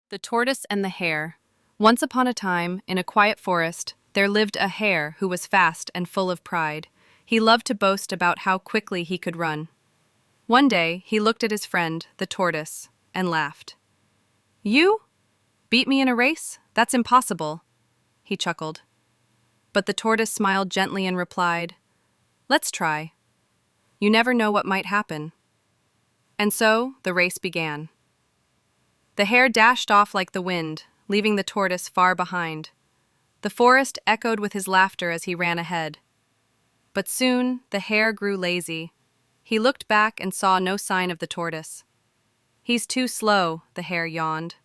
The Tortoise and the Hare. Once upon a time, in a quiet forest, there lived a hare who was fast and full of pride. He loved to boast about how quickly he could run. One day, he looked at his friend, the tortoise, and laughed. "You? Beat me in a race? That's impossible," he chuckled. But the tortoise smiled gently and replied, "Let's try. You never know what might happen." And so, the race began. The hare dashed off like the wind, leaving the tortoise far behind. The forest echoed with his laughter as he ran ahead. But soon, the hare grew lazy. He looked back and saw no sign of the tortoise. "He's too slow," the hare yawned.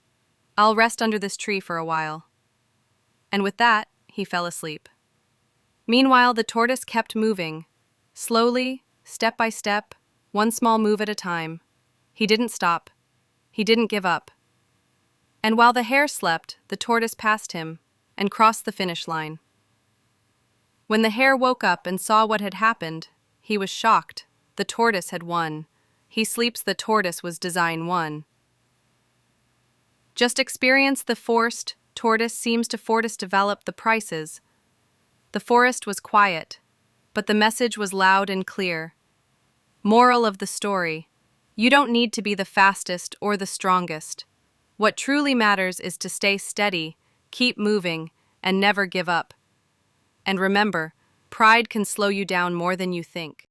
"I'll rest under this tree for a while." And with that, he fell asleep. Meanwhile, the tortoise kept moving. Slowly, step by step, one small move at a time. He didn't stop. He didn't give up. And while the hare slept, the tortoise passed him and crossed the finish line. When the hare woke up and saw what had happened, he was shocked. The tortoise had won. He sleeps, the tortoise was design one. Just experience the forced tortoise seems to fortis develop the prices. The forest was quiet, but the message was loud and clear. Moral of the story: you don't need to be the fastest or the strongest. What truly matters is to stay steady, keep moving, and never give up. And remember, pride can slow you down more than you think.